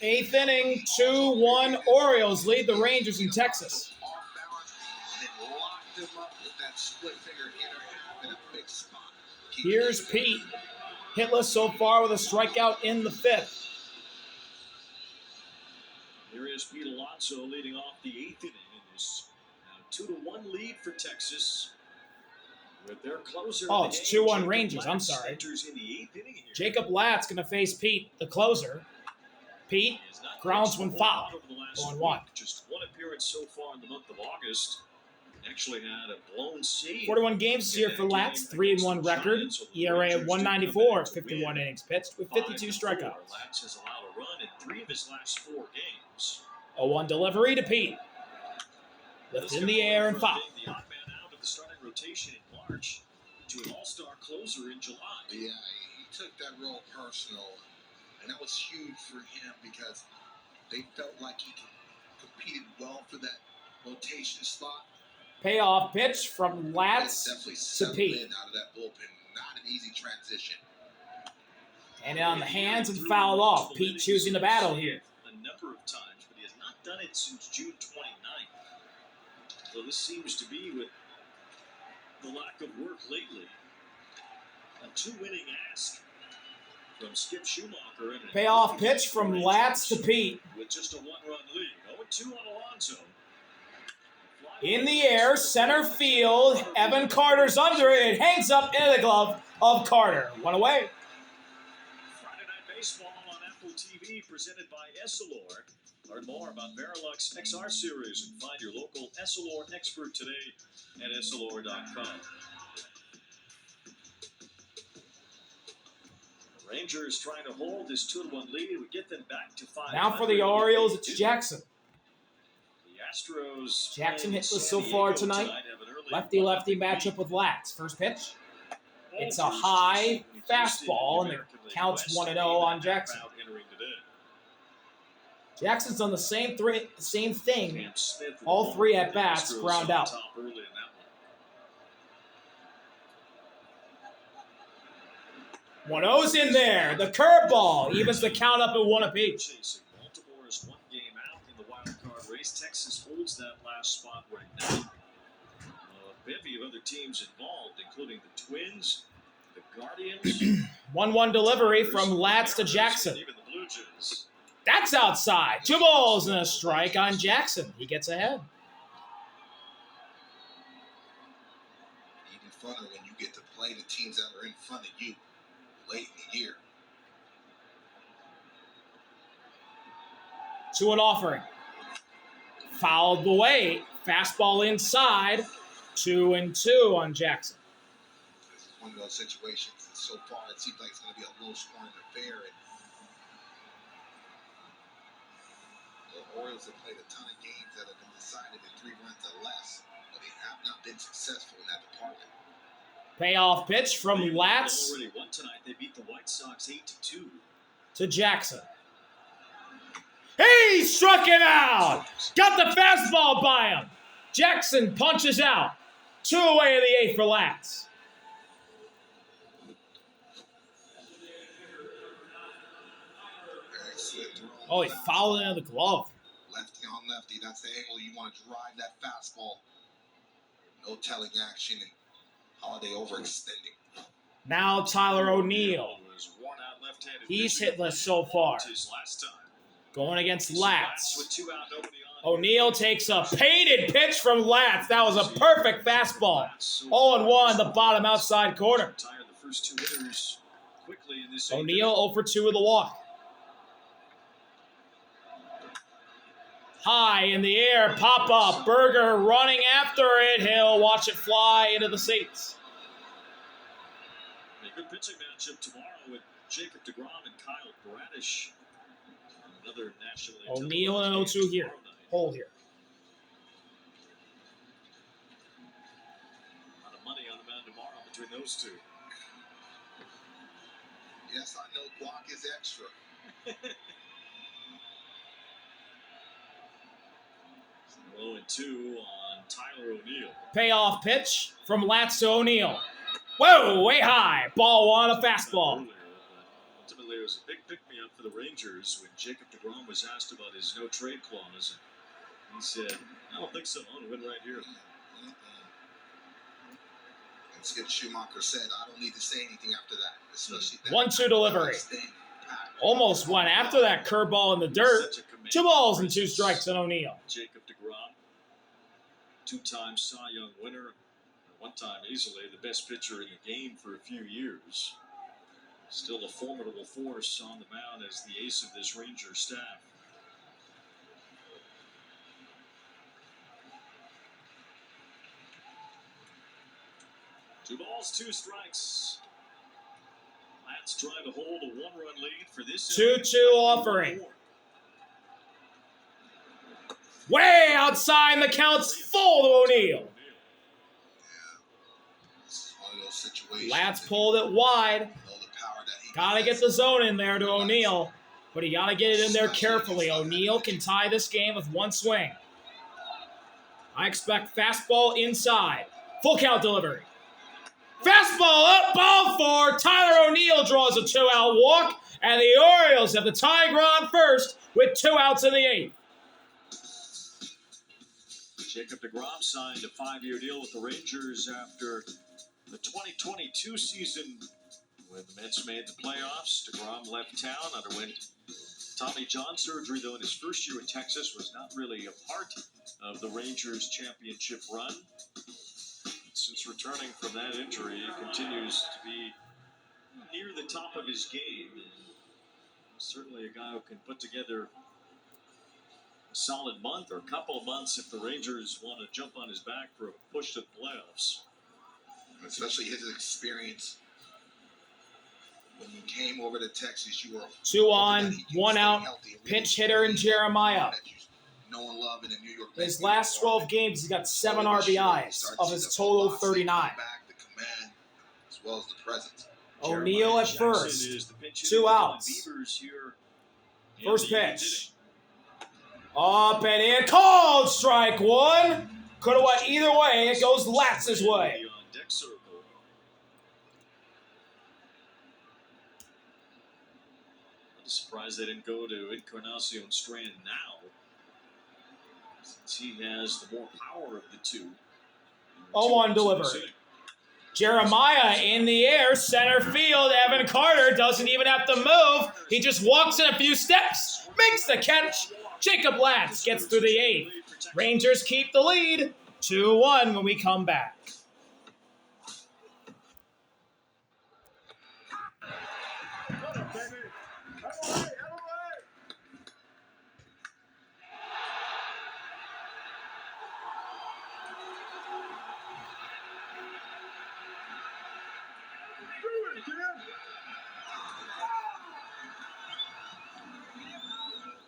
Eighth inning, 2-1 Orioles lead the Rangers in Texas. Here's Pete, hitless so far with a strikeout in the fifth. Here is Pete Alonso leading off the eighth inning in this 2-1 lead for Texas. With their closer, oh, it's 2-1 Rangers. I'm sorry. Jacob Latt's going to face Pete, the closer. Pete grounds when fouled. 0-1. Just one appearance so far in the month of August. Actually had a blown save. 41 games this year for Latt's, 3-1 record. ERA of 194, 51 innings pitched with 52 strikeouts. Latz has allowed a run in 3 of his last 4 games. 0-1 delivery to Pete. Lifted in the air and foul. The odd man out of the starting rotation in March to an all-star closer in July. Yeah, he took that role personal, and that was huge for him because they felt like he competed well for that rotation slot. Payoff pitch from Latt's to Pete. Out of that bullpen, not an easy transition. And on the hands and fouled off. Pete choosing the battle here. A number of times, but he has not done it since June 29th. So this seems to be with the lack of work lately. A 2-inning ask from Skip Schumacher. And payoff pitch from Latt's to Pete. With just a 1-run lead. 0-2 on Alonso. In the air, center field. Evan Carter's under it. It hangs up into the glove of Carter. One away. Friday Night Baseball on Apple TV, presented by Essilor. Learn more about Verilux XR Series and find your local Essilor expert today at Essilor.com. The Rangers trying to hold this 2-1 lead. We get them back to 5. Now for the Orioles, it's Jackson. Astros. Jackson hitless so far tonight. Lefty-lefty matchup with Latt's. First pitch. It's a high fastball, and it counts 1-0 on Jackson. Jackson's done the same thing. All 3 at-bats, ground out. 1-0's in there. The curveball evens the count up at 1 apiece. Texas holds that last spot right now. A bevy of other teams involved, including the Twins, the Guardians. 1-1 delivery from Latt's to Jackson. Even the Blue Jays. That's outside. 2 balls and a strike on Jackson. He gets ahead. Even funner when you get to play the teams that are in front of you late in the year. 2-1 offering. Fouled away. Fastball inside. 2-2 on Jackson. This is one of those situations that so far it seems like it's going to be a low-scoring affair. And the Orioles have played a ton of games that have been decided in 3 runs or less, but they have not been successful in that department. Payoff pitch from Latt's. Already won tonight. They beat the White Sox 8-2. To Jackson. He struck him out. Got the fastball by him. Jackson punches out. 2 away in the 8th for Latt's. Oh, he fouled into the glove. Lefty on lefty. That's the angle you want to drive that fastball. No telling action and Holiday overextending. Now Tyler O'Neill. He's hitless so far. Going against Latt's. O'Neill takes a painted pitch from Latt's. That was a perfect fastball. 0-1, the bottom outside corner. O'Neill 0 for 2 with the walk. High in the air, pop up. Berger running after it. He'll watch it fly into the seats. A good pitching matchup tomorrow with Jacob deGrom and Kyle Bradish. Another nationally O'Neill and 0-2 here. Hole here. A lot of money on the mound tomorrow between those two. Yes, I know guac is extra. 0-2 on Tyler O'Neill. Payoff pitch from Latt's to O'Neill. Whoa, way high. Ball 1, a fastball. Ultimately, it was a big pick-me-up for the Rangers when Jacob deGrom was asked about his no-trade clause. He said, I don't think so. I want to win right here. And Skip Schumacher said, I don't need to say anything after that. Especially that 1-2 delivery. Almost went after that curveball in the dirt. 2 balls and 2 strikes on O'Neill. Jacob deGrom, 2-time Cy Young winner. One time easily the best pitcher in the game for a few years. Still a formidable force on the mound as the ace of this Ranger staff. Two balls, 2 strikes. Let's try to hold a 1-run lead for this 2-2 offering. Way outside, and the count's full to O'Neill. Latz pulled it wide. Gotta get the zone in there to O'Neill, but he gotta get it in there carefully. O'Neill can tie this game with 1 swing. I expect fastball inside. Full count delivery. Fastball up, ball 4. Tyler O'Neill draws a 2-out walk, and the Orioles have the tying run first with 2 outs in the 8th. Jacob deGrom signed a 5-year deal with the Rangers after the 2022 season when the Mets made the playoffs. deGrom left town, underwent Tommy John surgery, though in his first year in Texas was not really a part of the Rangers championship run. Since returning from that injury, he continues to be near the top of his game. Certainly a guy who can put together a solid month or a couple of months if the Rangers want to jump on his back for a push to the playoffs. Especially his experience. When you came over to Texas, you were 2 on, 1 out, pinch hitter in Jeremiah. His last 12 games, he's got 7 RBIs of his total 39. O'Neill at first, 2 outs. First pitch. Up and in, called strike 1. Could have went either way. It goes Latz's way. Surprised they didn't go to Encarnacion Strand now, since he has the more power of the two. 0-1 delivery. Jeremiah in the air, center field. Evan Carter doesn't even have to move. He just walks in a few steps, makes the catch. Jacob Latz gets through the 8th. Rangers keep the lead, 2-1 when we come back.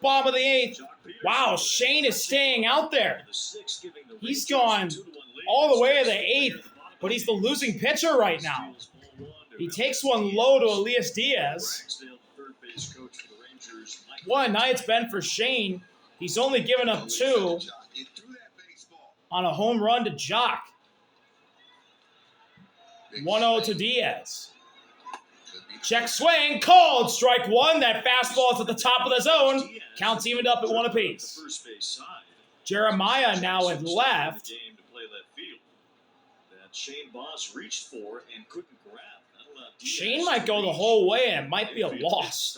Bottom of the 8th. Wow, Shane is staying out there. He's gone all the way to the 8th, but he's the losing pitcher right now. He takes one low to Elias Diaz. What a night it's been for Shane. He's only given up 2 on a home run to Jock. 1-0 to Diaz. Check swing, called strike 1. That fastball is at the top of the zone. Counts evened up at 1 apiece. Jeremiah now at left. Shane Boss reached for and couldn't grab. Shane might go the whole way and it might be a loss.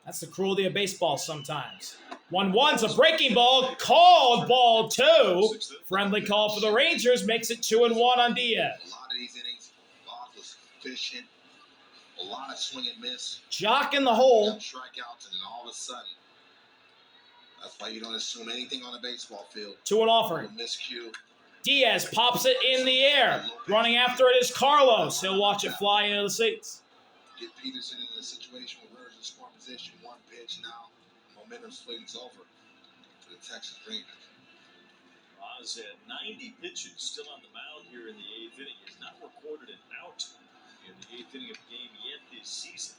That's the cruelty of baseball sometimes. 1-1's a breaking ball, called ball 2. Friendly call for the Rangers makes it 2-1 on Diaz. A lot of these innings, Boss was efficient. A lot of swing and miss. Jock in the hole. Strikeouts, and then all of a sudden, that's why you don't assume anything on a baseball field. 2-1 offering. Miscue. Diaz pops it in the air. Running after it is Carlos. He'll watch it fly into the seats. Get Peterson in a situation where Rivers in scoring position. 1 pitch now. Momentum swings over to the Texas Rangers. Oz had 90 pitches still on the mound here in the 8th inning. He has not recorded an out in the 8th inning of the game yet this season.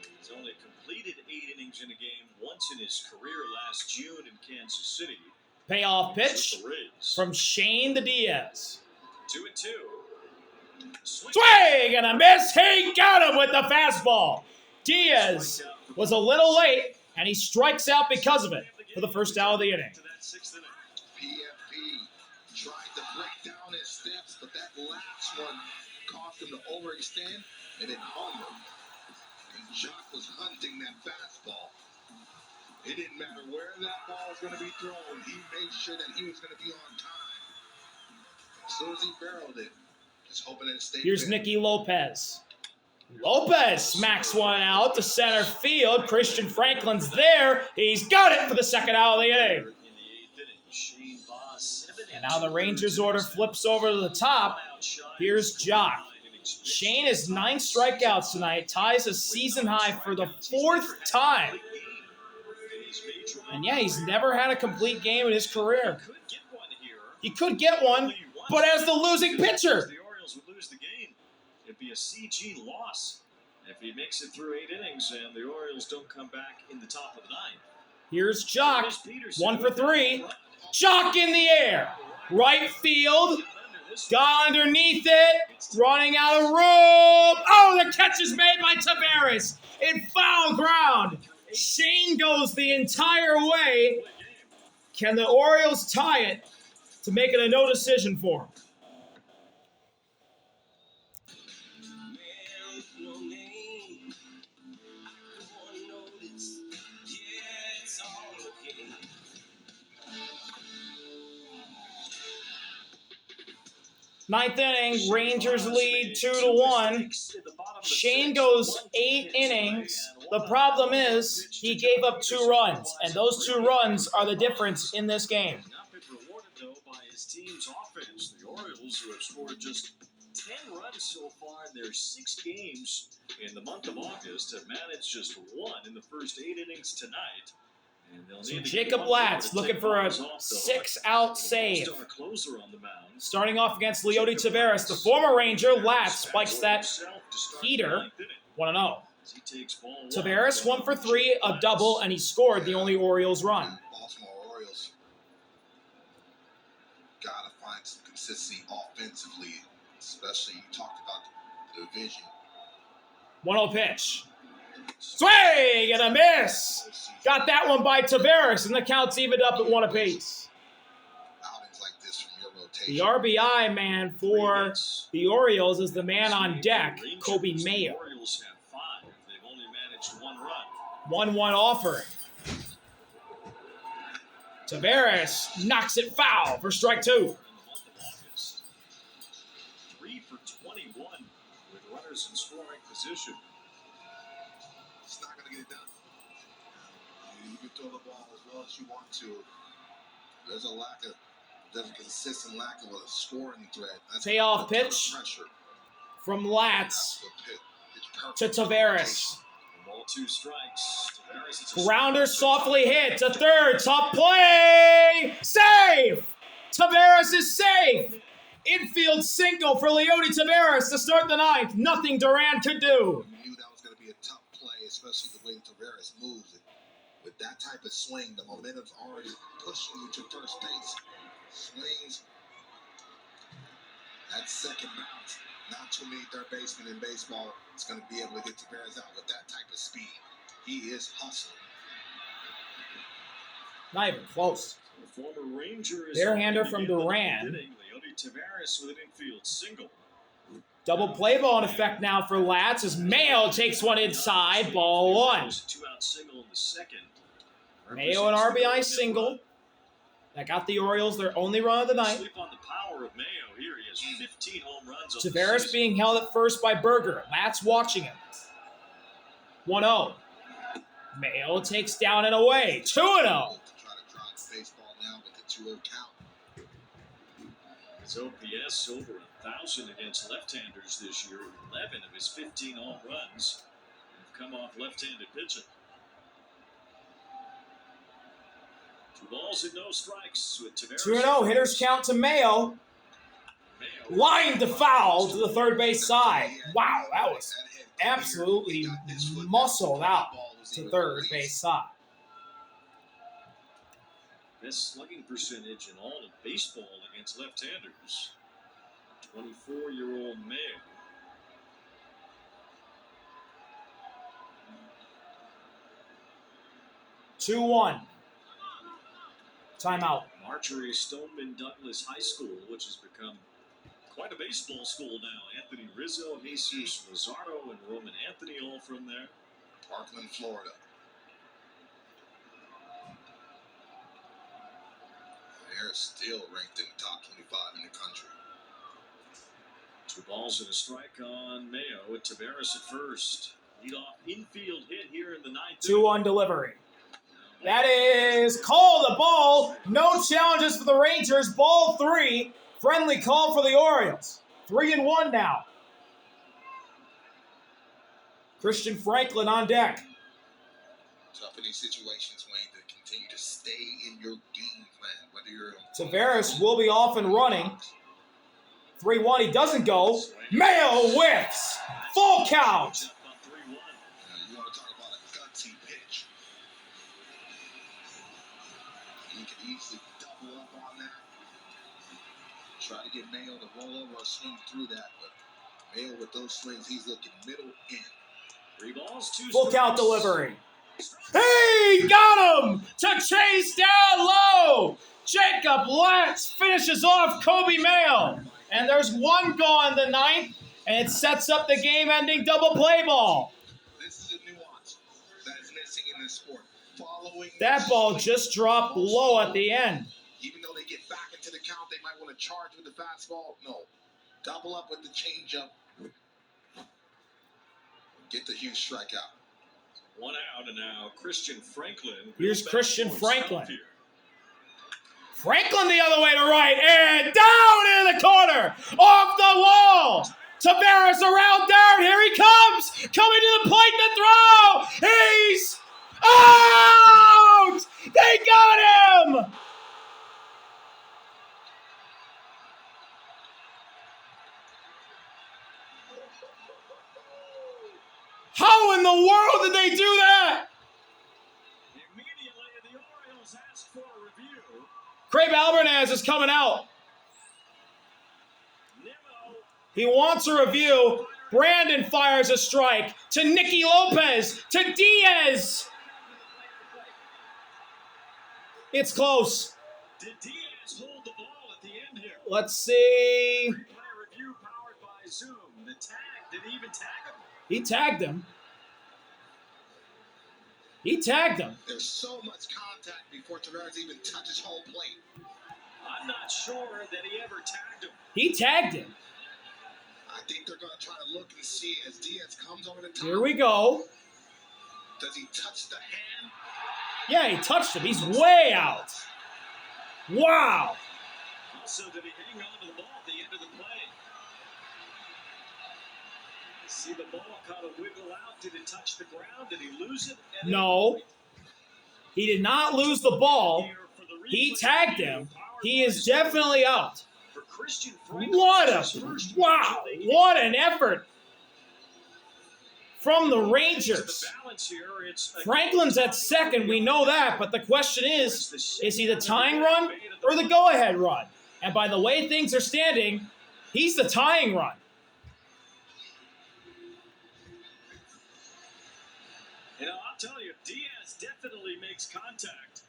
He's only completed 8 innings in a game once in his career last June in Kansas City. Payoff pitch from Shane to Diaz. 2-2. Swing and a miss. He got him with the fastball. Diaz was a little late, and he strikes out because of it for the first out of the inning. PFP tried to break down his steps, but that last one caused him to overextend and then homer. And Jock was hunting that fastball. It didn't matter where that ball was going to be thrown. He made sure that he was going to be on time. As soon as he barreled it, just hoping that it stayed. Here's Nicky Lopez. Lopez smacks one out to center field. Christian Franklin's there. He's got it for the second out of the inning. And now the Rangers order flips over to the top. Here's Jock. Shane has 9 strikeouts tonight, ties a season high for the 4th time. And yeah, he's never had a complete game in his career. He could get one, but as the losing pitcher. The Orioles would lose the game. It'd be a CG loss if he makes it through 8 innings and the Orioles don't come back in the top of the 9th. Here's Jock, 1 for 3. Jock in the air. Right field. Got underneath it. Running out of room. Oh, the catch is made by Taveras. In foul ground. Shane goes the entire way. Can the Orioles tie it to make it a no decision for him? Ninth inning, Rangers lead 2-1. Shane goes 8 innings. The problem is he gave up 2 runs, and those 2 runs are the difference in this game. Not been rewarded though by his team's offense. The Orioles, who have scored just 10 runs so far in their 6 games in the month of August, have managed just 1 in the first 8 innings tonight. So Jacob Latz looking for a 6-out save. Starting off against Leody Taveras, the former Ranger. Latz spikes that heater. 1-0. Taveras 1 for 3, a double, and he scored the only Orioles run. Baltimore Orioles gotta find some consistency offensively, especially you talked about the division. 1-0 pitch. Swing and a miss. Got that one by Taveras, and the count's evened up at 1 apiece. The RBI man for the Orioles is the man on deck, Kobe Mayo. 1-1 offering. Taveras knocks it foul for strike 2. 3 for 21 with runners in scoring position. It's not going to get it done. You can throw the ball as well as you want to. There's a consistent lack of a scoring threat. That's payoff pitch from Latz to Taveras. Ball 2 strikes. Grounder softly hit to third. Top play. Safe. Taveras is safe. Infield single for Leody Taveras to start the 9th. Nothing Duran could do. You knew that was going to be a tough play, especially the way Taveras moves it. With that type of swing, the momentum's already pushing you to first base. Swings. That second bounce. Not too many third basemen in baseball is going to be able to get Taveras out with that type of speed. He is hustling. Not even close. The former Ranger is barehander from Duran. Leody Taveras with an infield single. Double play ball in effect now for Latz as Mayo takes one inside. Ball 1. 2-out single in the second. Mayo an RBI single. That got the Orioles their only run of the night. Sleep on the power of Mayo here. He has 15 home runs. Taveras being held at first by Berger. Latz watching him. 1-0. Mayo takes down and away. 2-0. Try to drop baseball now with the 2-0 count. His OPS over 1,000 against left-handers this year. 11 of his 15 home runs have come off left-handed pitching. 2 balls and no strikes with Taveras. 2-0. Hitters count to Mayo. Line to foul to the third base side. Wow, that was absolutely muscled out to third base side. Best slugging percentage in all of baseball against left-handers. 24-year-old Mayo. 2-1. Timeout. Marjorie Stoneman Douglas High School, which has become quite a baseball school now. Anthony Rizzo, Jesus Rosario, and Roman Anthony all from there. Parkland, Florida. They're still ranked in the top 25 in the country. 2 balls and a strike on Mayo with Taveras at first. Lead-off infield hit here in the 9th. 2-1 delivery. That is called a ball. No challenges for the Rangers. Ball 3. Friendly call for the Orioles. 3-1 now. Christian Franklin on deck. Tough in these situations, Wayne, to continue to stay in your game plan. Whether you're Taveras will be off and running. 3-1. He doesn't go. Mayo whiffs. Full count. you want to talk about a gutsy pitch. You can easily double up on that. Try to get Mayo to roll over or swing through that, but Mayo with those swings, he's looking middle in. 3 balls, 2 Full count delivery. Hey, got him to chase down low. Jacob Letts finishes off Kobe Mayo. And there's 1 gone in the 9th, and it sets up the game-ending double play ball. This is a nuance that is missing in this sport. Following That ball just dropped low at the end. Even though they get back into the count, they might want to charge with the fastball. No. Double up with the changeup. Get the huge strikeout. 1 out, and now Christian Franklin. Here's Christian Franklin. Franklin the other way to right, and down in the corner, off the wall. Taveras around third, here he comes, coming to the plate to throw. He's out! They got him! How in the world did they do that? Immediately, the Orioles asked for a review. Craig Albernaz is coming out. He wants a review. Brandon fires a strike to Nicky Lopez, to Diaz. It's close. Did Diaz hold the ball at the end here? Let's see. Replay review powered by Zoom. The tag, did he even tag him? He tagged him. He tagged him. There's so much contact before Taveras even touches home plate. I'm not sure that he ever tagged him. He tagged him. I think they're going to try to look and see as Diaz comes over the top. Here we go. Does he touch the hand? Yeah, he touched him. He's way out. Wow. Also, did he hang on to the ball at the end of the play? See the ball kind of wiggle out. Did it touch the ground? Did he lose it? No. He did not lose the ball. He tagged him. He is definitely out. What an effort from the Rangers. Franklin's at second, we know that, but the question is he the tying run or the go-ahead run? And by the way things are standing, he's the tying run. You know, I'll tell you, Diaz definitely makes contact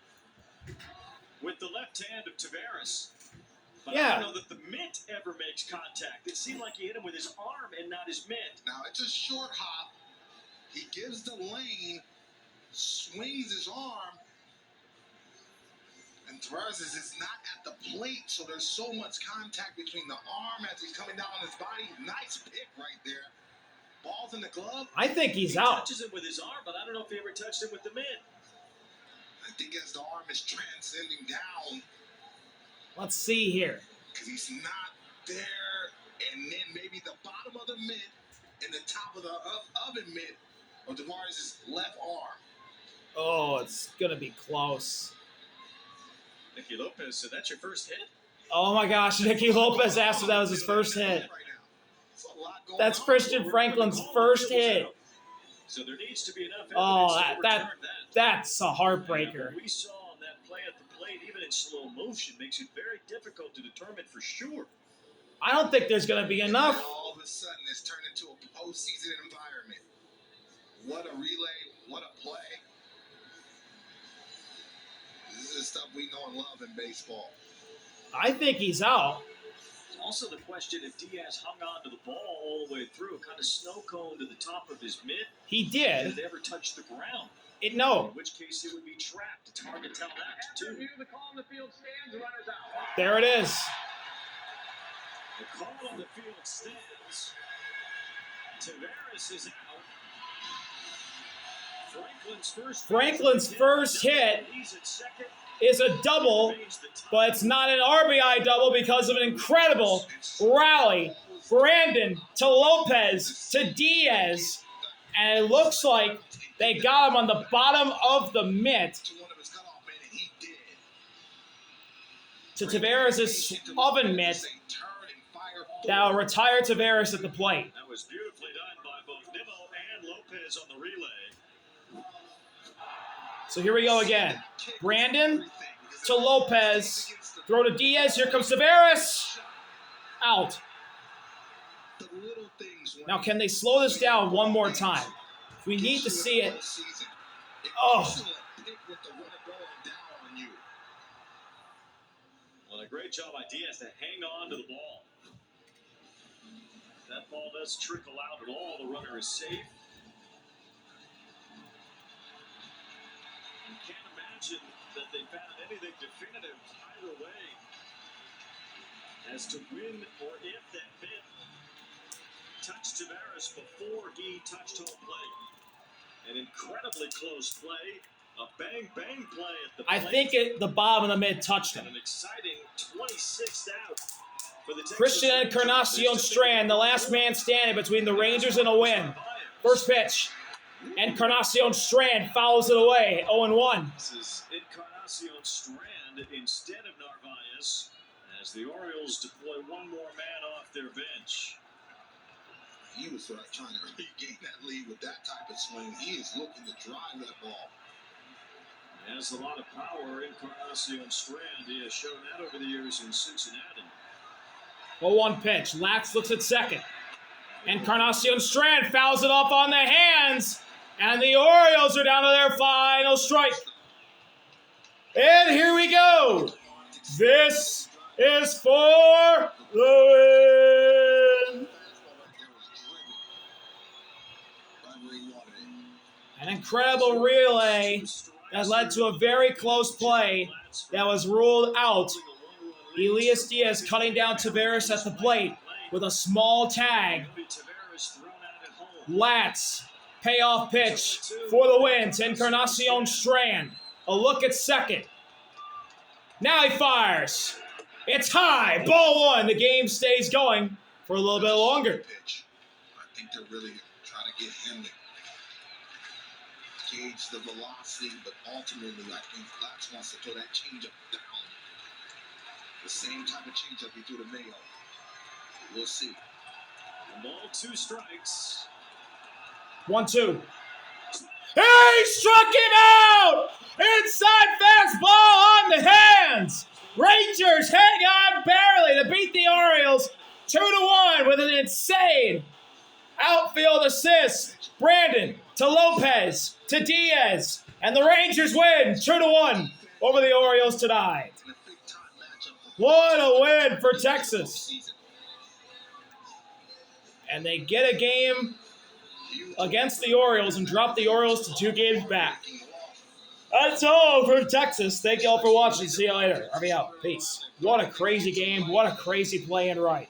with the left hand of Taveras. But I don't know that the mitt ever makes contact. It seemed like he hit him with his arm and not his mitt. Now, it's a short hop. He gives the lane, swings his arm, and Taveras is not at the plate, so there's so much contact between the arm as he's coming down on his body. Nice pick right there. Ball's in the glove. I think he's out. He touches him with his arm, but I don't know if he ever touched him with the mitt. I think as the arm is transcending down. Let's see here. Because he's not there, and then maybe the bottom of the mitt and the top of the oven mitt of Taveras' left arm. Oh, it's going to be close. Nicky Lopez said, that's your first hit? Oh my gosh, Nicky Lopez asked if that was his first hit. That's Christian Franklin's first hit. So there needs to be enough that's a heartbreaker. We saw on that play at the plate, even in slow motion, makes it very difficult to determine for sure. I don't think there's going to be enough. And all of a sudden, it's turned into a postseason environment. What a relay, what a play. stuff we know and love in baseball. I think he's out. Also the question if Diaz hung on to the ball all the way through, kind of snow cone to the top of his mitt. He Did did. it ever touch the ground? No. In which case it would be trapped. It's hard to tell that, too. There it is. The call on the field stands. Taveras is out. Franklin's first hit is a double, but it's not an RBI double because of an incredible rally. Brandon to Lopez to Diaz, and it looks like they got him on the bottom of the mitt to Taveras' oven mitt. Now retire Taveras at the plate. That was beautifully done by both Nimmo and Lopez on the relay. So here we go again. Brandon to Lopez. Throw to Diaz. Here comes Taveras. Out. Now can they slow this down one more time? We need to see it. Oh. Well, a great job by Diaz to hang on to the ball. That ball does trickle out at all. The runner is safe. You can't imagine that they found anything definitive either way as to when or if that bit touched Taveras before he touched home plate. An incredibly close play. A bang-bang play at the plate. I think the bottom of the mid touched him. And an exciting 26th out. Christian Encarnacion Strand, the last man standing between the Rangers and a win. First pitch. Encarnacion Strand fouls it away. 0-1. This is Encarnacion Strand instead of Narvaez as the Orioles deploy one more man off their bench. He was trying to regain that lead with that type of swing. He is looking to drive that ball. He has a lot of power. Encarnacion Strand, he has shown that over the years in Cincinnati. 0-1 pitch. Lax looks at second. Encarnacion Strand fouls it off on the hands. And the Orioles are down to their final strike. And here we go. This is for the win. An incredible relay that led to a very close play that was ruled out. Elias Diaz cutting down Taveras at the plate with a small tag. Latz, payoff pitch for the win to Encarnacion Strand. A look at second. Now he fires. It's high. Ball one. The game stays going for a little bit longer. I think they're really trying to get him to gauge the velocity, but ultimately I think Latz wants to throw that changeup down. The same type of changeup he threw to Mayo. We'll see. Ball, 2 strikes. 1-2. He struck him out! Inside fastball on the hands. Rangers hang on barely to beat the Orioles 2-1 with an insane outfield assist. Brandon to Lopez to Diaz. And the Rangers win 2-1 over the Orioles tonight. What a win for Texas. And they get a game against the Orioles and drop the Orioles to 2 games back. That's all for Texas. Thank you all for watching. See you later. RV out. Peace. What a crazy game. What a crazy play and right.